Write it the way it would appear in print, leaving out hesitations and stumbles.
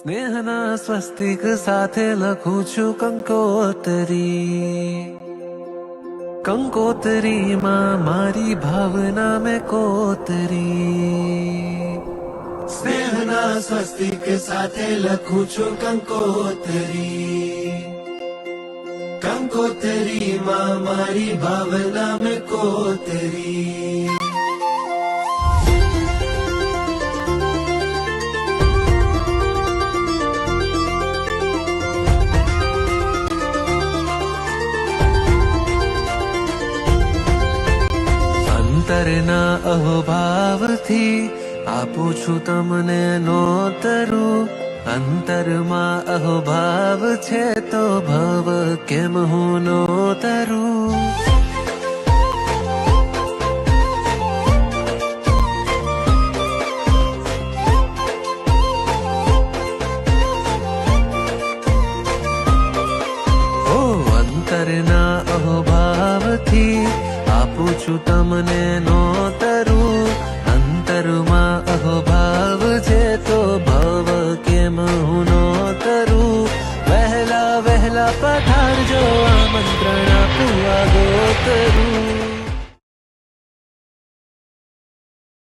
સ્નેહના સ્વસ્તિક સાથે લખું છું કંકોતરી. કંકોતરીમાં મારી ભાવના મેં કોતરી. સ્નેહના સ્વસ્તિક સાથે લખું છું કંકોતરી. કંકોતરીમાં મારી ભાવના મેં કોતરી. અંતરના અહોભાવથી આપું છું તમને નોતરું. અંતરમાં અહોભાવ છે તો ભવ કેમ હું નોતરું. અંતરના અહોભાવથી આપું છું તમને નોતરું. અંતરમાં અહોભાવ છે તો ભવ કેમ હું નોતરું. વહેલા વહેલા પધારજો આમંત્રણ આપું આગોતરું.